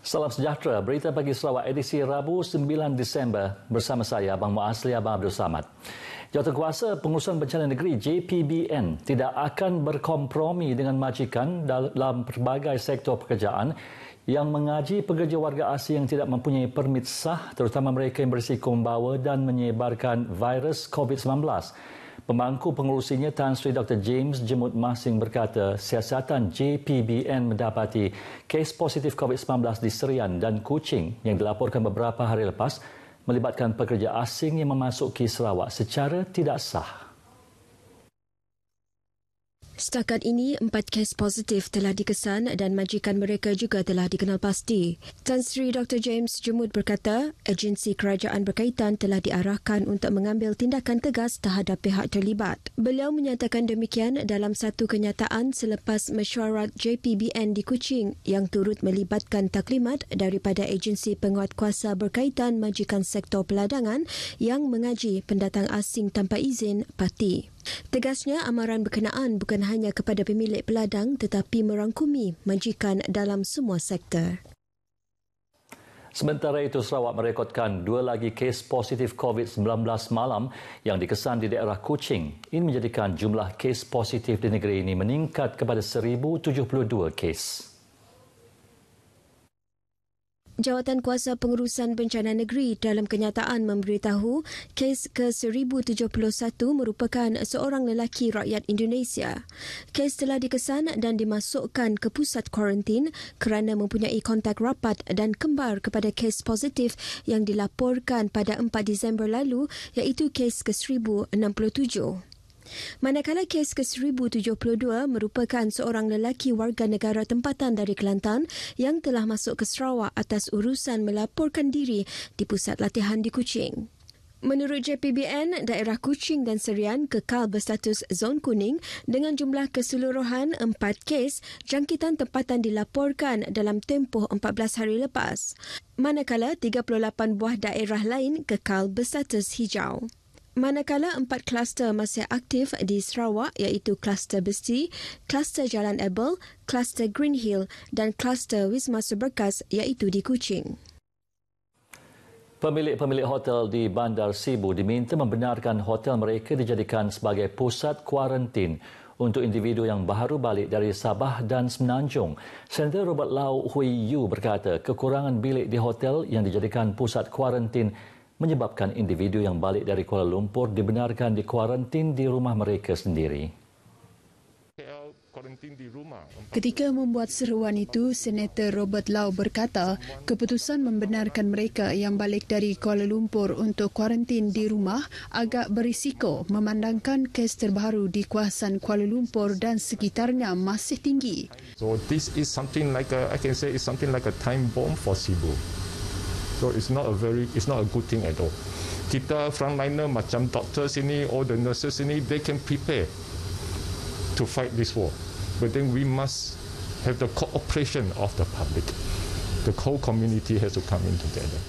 Salam sejahtera, berita pagi Sarawak edisi Rabu 9 Disember bersama saya Abang Muasli Abang Abdul Samad. Jawatankuasa Pengurusan Bencana Negeri JPBN tidak akan berkompromi dengan majikan dalam pelbagai sektor pekerjaan yang mengaji pekerja warga asing yang tidak mempunyai permit sah, terutama mereka yang berisiko membawa dan menyebarkan virus COVID-19. Pemangku pengurusinya Tan Sri Dr. James Jemut Masing berkata siasatan JPBN mendapati kes positif COVID-19 di Serian dan Kuching yang dilaporkan beberapa hari lepas melibatkan pekerja asing yang memasuki Sarawak secara tidak sah. Setakat ini, 4 kes positif telah dikesan dan majikan mereka juga telah dikenal pasti. Tan Sri Dr. James Jemut berkata, agensi kerajaan berkaitan telah diarahkan untuk mengambil tindakan tegas terhadap pihak terlibat. Beliau menyatakan demikian dalam satu kenyataan selepas mesyuarat JPBN di Kuching yang turut melibatkan taklimat daripada agensi penguatkuasa berkaitan majikan sektor peladangan yang mengaji pendatang asing tanpa izin parti. Tegasnya, amaran berkenaan bukan hanya kepada pemilik peladang tetapi merangkumi majikan dalam semua sektor. Sementara itu, Sarawak merekodkan 2 lagi kes positif COVID-19 malam yang dikesan di daerah Kuching. Ini menjadikan jumlah kes positif di negeri ini meningkat kepada 1,072 kes. Jawatankuasa Pengurusan Bencana Negeri dalam kenyataan memberitahu kes ke-1071 merupakan seorang lelaki rakyat Indonesia. Kes telah dikesan dan dimasukkan ke pusat kuarantin kerana mempunyai kontak rapat dan kembar kepada kes positif yang dilaporkan pada 4 Disember lalu iaitu kes ke-1067. Manakala kes ke-1072 merupakan seorang lelaki warga negara tempatan dari Kelantan yang telah masuk ke Sarawak atas urusan melaporkan diri di pusat latihan di Kuching. Menurut JPBN, daerah Kuching dan Serian kekal berstatus zon kuning dengan jumlah keseluruhan 4 kes jangkitan tempatan dilaporkan dalam tempoh 14 hari lepas. Manakala 38 buah daerah lain kekal berstatus hijau. Manakala 4 kluster masih aktif di Sarawak iaitu kluster Besti, kluster Jalan Ebel, kluster Green Hill dan kluster Wisma Seberkas iaitu di Kuching. Pemilik-pemilik hotel di Bandar Sibu diminta membenarkan hotel mereka dijadikan sebagai pusat kuarantin untuk individu yang baru balik dari Sabah dan Semenanjung. Senator Robert Lau Hui Yu berkata kekurangan bilik di hotel yang dijadikan pusat kuarantin menyebabkan individu yang balik dari Kuala Lumpur dibenarkan dikuarantin di rumah mereka sendiri. Ketika membuat seruan itu, Senator Robert Lau berkata keputusan membenarkan mereka yang balik dari Kuala Lumpur untuk kuarantin di rumah agak berisiko memandangkan kes terbaru di kawasan Kuala Lumpur dan sekitarnya masih tinggi. So this is something like I can say it's something like a time bomb for Sibu. So it's not a good thing at all. Kita frontliner macam doctors ini, all the nurses ini, they can prepare to fight this war. But then we must have the cooperation of the public. The whole community has to come in together.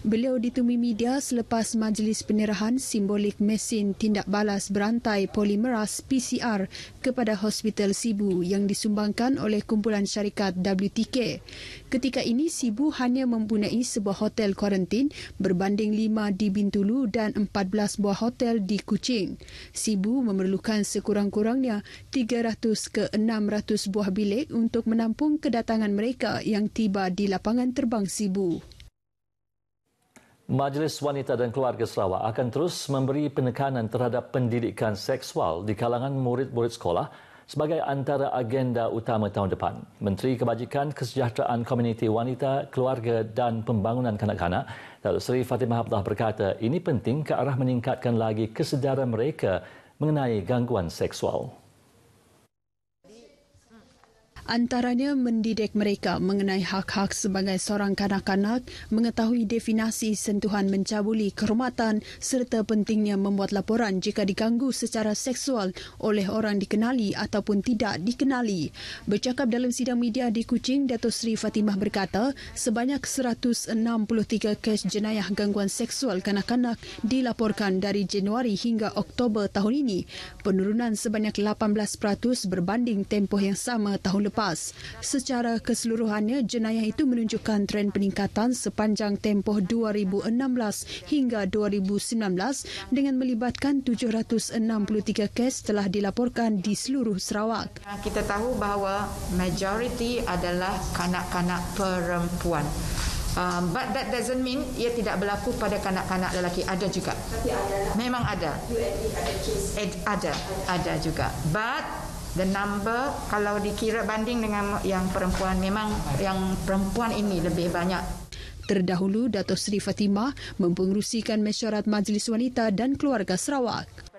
Beliau ditemui media selepas majlis penyerahan simbolik mesin tindak balas berantai polimeras PCR kepada Hospital Sibu yang disumbangkan oleh kumpulan syarikat WTK. Ketika ini, Sibu hanya mempunyai sebuah hotel kuarantin berbanding 5 di Bintulu dan 14 buah hotel di Kuching. Sibu memerlukan sekurang-kurangnya 300 ke 600 buah bilik untuk menampung kedatangan mereka yang tiba di lapangan terbang Sibu. Majlis Wanita dan Keluarga Sarawak akan terus memberi penekanan terhadap pendidikan seksual di kalangan murid-murid sekolah sebagai antara agenda utama tahun depan. Menteri Kebajikan Kesejahteraan Komuniti Wanita, Keluarga dan Pembangunan Kanak-kanak, Datuk Seri Fatimah Abdullah berkata ini penting ke arah meningkatkan lagi kesedaran mereka mengenai gangguan seksual. Antaranya mendidik mereka mengenai hak-hak sebagai seorang kanak-kanak, mengetahui definisi sentuhan mencabuli kehormatan serta pentingnya membuat laporan jika diganggu secara seksual oleh orang dikenali ataupun tidak dikenali. Bercakap dalam sidang media di Kuching, Datuk Seri Fatimah berkata sebanyak 163 kes jenayah gangguan seksual kanak-kanak dilaporkan dari Januari hingga Oktober tahun ini, penurunan sebanyak 18% berbanding tempoh yang sama tahun lepas. selepas. Secara keseluruhannya, jenayah itu menunjukkan tren peningkatan sepanjang tempoh 2016 hingga 2019 dengan melibatkan 763 kes telah dilaporkan di seluruh Sarawak. Kita tahu bahawa majoriti adalah kanak-kanak perempuan. But that doesn't mean ia tidak berlaku pada kanak-kanak lelaki. Ada juga. Tapi ada. Memang ada. Ada juga. But the number kalau dikira banding dengan yang perempuan, memang yang perempuan ini lebih banyak. Terdahulu, Datuk Seri Fatimah mempengerusikan mesyuarat Majlis Wanita dan Keluarga Sarawak.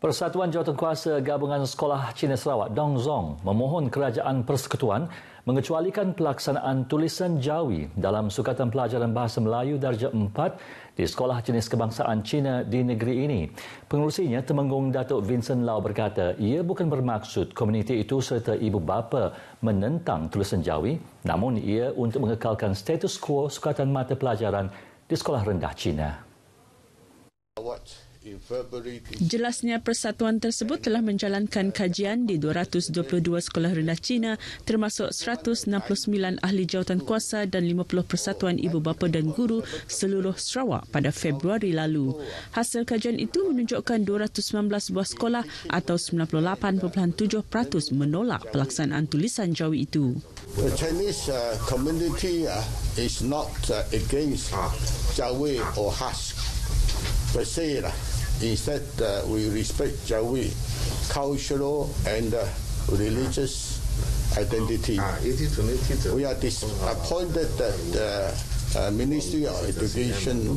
Persatuan Jawatankuasa Gabungan Sekolah Cina Sarawak Dongzong memohon Kerajaan Persekutuan mengecualikan pelaksanaan tulisan Jawi dalam Sukatan Pelajaran Bahasa Melayu Darjah 4 di Sekolah Jenis Kebangsaan Cina di negeri ini. Pengerusinya, Temenggung Datuk Vincent Lau berkata ia bukan bermaksud komuniti itu serta ibu bapa menentang tulisan Jawi, namun ia untuk mengekalkan status quo sukatan mata pelajaran di sekolah rendah Cina. Jelasnya, persatuan tersebut telah menjalankan kajian di 222 sekolah rendah Cina termasuk 169 ahli jawatankuasa dan 50 persatuan ibu bapa dan guru seluruh Sarawak pada Februari lalu. Hasil kajian itu menunjukkan 219 buah sekolah atau 98.7% menolak pelaksanaan tulisan Jawi itu. The Chinese community is not against Jawi or Hus per se. Instead, we respect Jawi cultural and religious identity. We are disappointed that the Ministry of Education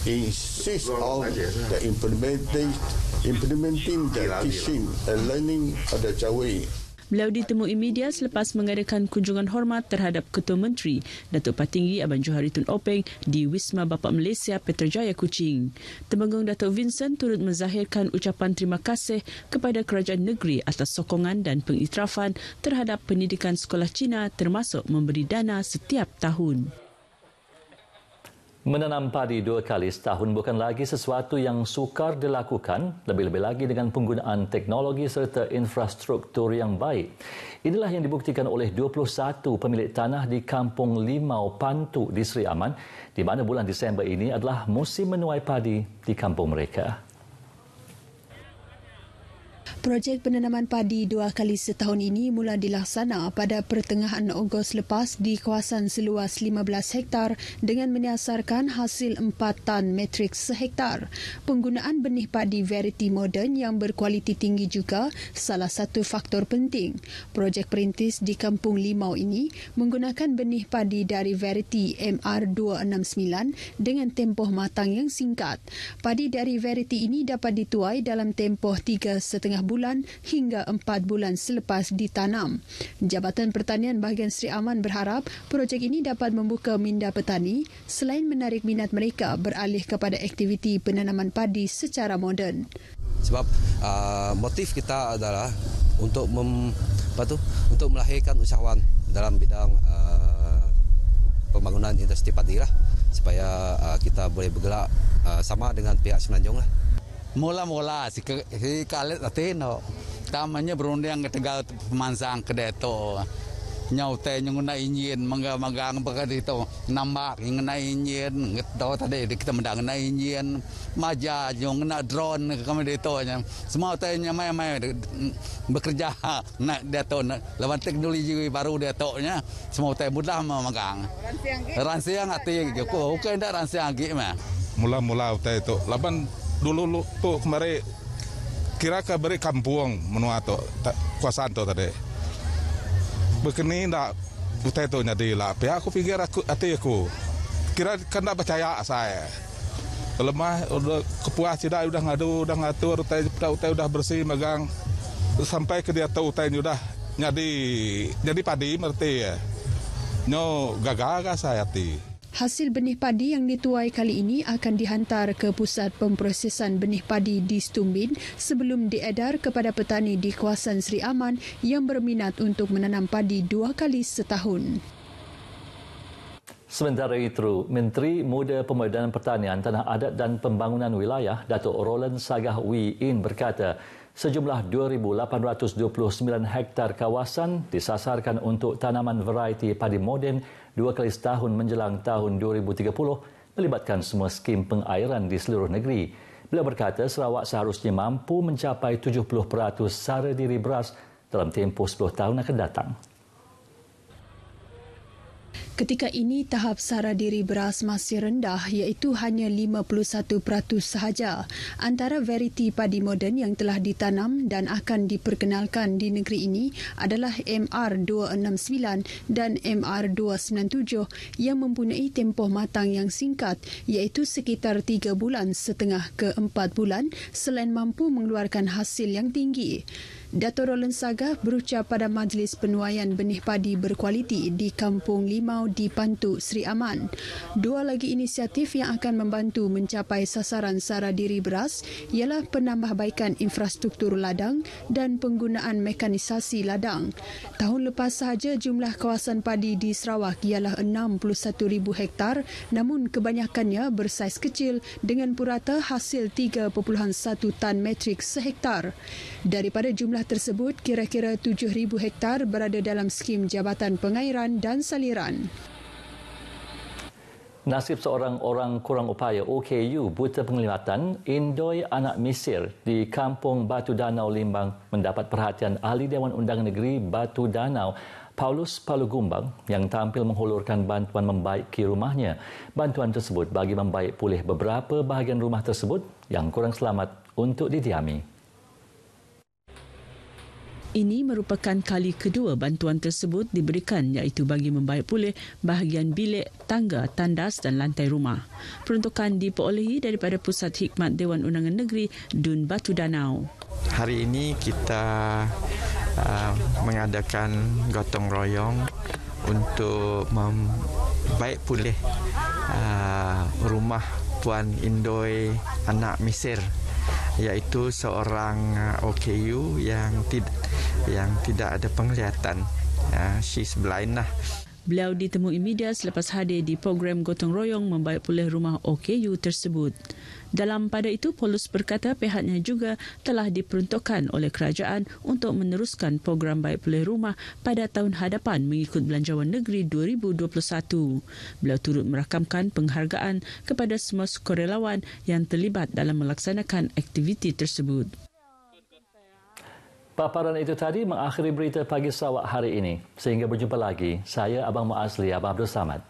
insists on the implementing the teaching and learning of the Jawi. Beliau ditemui media selepas mengadakan kunjungan hormat terhadap Ketua Menteri Datuk Patinggi Abang Johari Tun Openg di Wisma Bapa Malaysia Petrajaya Kuching. Temenggung Datuk Vincent turut menzahirkan ucapan terima kasih kepada kerajaan negeri atas sokongan dan pengiktirafan terhadap pendidikan sekolah Cina termasuk memberi dana setiap tahun. Menanam padi 2 kali setahun bukan lagi sesuatu yang sukar dilakukan, lebih-lebih lagi dengan penggunaan teknologi serta infrastruktur yang baik. Inilah yang dibuktikan oleh 21 pemilik tanah di Kampung Limau Pantu di Seri Aman, di mana bulan Disember ini adalah musim menuai padi di kampung mereka. Projek penanaman padi 2 kali setahun ini mula dilaksana pada pertengahan Ogos lepas di kawasan seluas 15 hektar dengan menyasarkan hasil 4 tan metrik sehektar. Penggunaan benih padi variti moden yang berkualiti tinggi juga salah satu faktor penting. Projek perintis di Kampung Limau ini menggunakan benih padi dari variti MR269 dengan tempoh matang yang singkat. Padi dari variti ini dapat dituai dalam tempoh 3,5 bulan hingga 4 bulan selepas ditanam. Jabatan Pertanian bahagian Seri Aman berharap projek ini dapat membuka minda petani selain menarik minat mereka beralih kepada aktiviti penanaman padi secara moden. Sebab motif kita adalah untuk untuk melahirkan usahawan dalam bidang pembangunan industri padi lah, supaya kita boleh bergerak sama dengan pihak Semenanjung lah. Mula-mula si kalit atino tamanya berundang ke Tegal pemansang ke deto nyaute nyunguna inyin magang bakat itu nambak ngena inyin tahu tadi kita mendang ngena inyin maja nyunguna drone kami deto nya semua tanya mai bekerja nak deto lawan teknologi baru deto nya semua tanya mudah memegang ransiang ati ko oke ndak ransiang gi mah mula-mula utai itu laban dulu tu kemarin kira ke beri kampung menua tu kuasaan tu tadi begini ndak utai tu jadi lah pihak aku pikir aku hati aku kira kan tak percaya saya lemah udah kepuas tidak udah ngatur utai udah bersih megang sampai ke dia tahu utai udah jadi padi merti ya nyo gagal saya hati. Hasil benih padi yang dituai kali ini akan dihantar ke pusat pemprosesan benih padi di Stumbin sebelum diedar kepada petani di kawasan Seri Aman yang berminat untuk menanam padi 2 kali setahun. Sementara itu, Menteri Muda Pemudahan Pertanian, Tanah Adat dan Pembangunan Wilayah, Datuk Roland Sagah Wee In berkata, Sejumlah 2,829 hektar kawasan disasarkan untuk tanaman varieti padi moden 2 kali setahun menjelang tahun 2030 melibatkan semua skim pengairan di seluruh negeri. Beliau berkata Sarawak seharusnya mampu mencapai 70% sara diri beras dalam tempoh 10 tahun akan datang. Ketika ini, tahap sara diri beras masih rendah iaitu hanya 51% sahaja. Antara variti padi moden yang telah ditanam dan akan diperkenalkan di negeri ini adalah MR269 dan MR297 yang mempunyai tempoh matang yang singkat iaitu sekitar 3,5 bulan ke 4 bulan selain mampu mengeluarkan hasil yang tinggi. Dato' Roland Sagah berucap pada Majlis Penuaian Benih Padi Berkualiti di Kampung Limau di Pantu Sri Aman. 2 lagi inisiatif yang akan membantu mencapai sasaran sara diri beras ialah penambahbaikan infrastruktur ladang dan penggunaan mekanisasi ladang. Tahun lepas sahaja jumlah kawasan padi di Sarawak ialah 61,000 hektar namun kebanyakannya bersaiz kecil dengan purata hasil 3.1 tan metrik sehektar. Daripada jumlah tersebut, kira-kira 7,000 hektar berada dalam skim Jabatan Pengairan dan Saliran. Nasib seorang orang kurang upaya OKU buta penglihatan Indoi Anak Misir di Kampung Batu Danau Limbang mendapat perhatian Ahli Dewan Undangan Negeri Batu Danau Paulus Palugumbang yang tampil menghulurkan bantuan membaiki rumahnya. Bantuan tersebut bagi membaik pulih beberapa bahagian rumah tersebut yang kurang selamat untuk didiami. Ini merupakan kali kedua bantuan tersebut diberikan iaitu bagi membaik pulih bahagian bilik, tangga, tandas dan lantai rumah. Peruntukan diperolehi daripada Pusat Hikmat Dewan Undangan Negeri Dun Batu Danau. Hari ini kita mengadakan gotong royong untuk membaik pulih rumah Puan Indoi Anak Misir, iaitu seorang OKU yang tidak ada penglihatan. She's blind lah. Beliau ditemui media selepas hadir di program gotong royong membaik pulih rumah OKU tersebut. Dalam pada itu, Paulus berkata pihaknya juga telah diperuntukkan oleh kerajaan untuk meneruskan program baik pulih rumah pada tahun hadapan mengikut Belanjawan Negeri 2021. Beliau turut merakamkan penghargaan kepada semua sukarelawan yang terlibat dalam melaksanakan aktiviti tersebut. Paparan itu tadi mengakhiri berita Pagi Sarawak hari ini. Sehingga berjumpa lagi, saya Abang Muazli Abang Abdul Samad.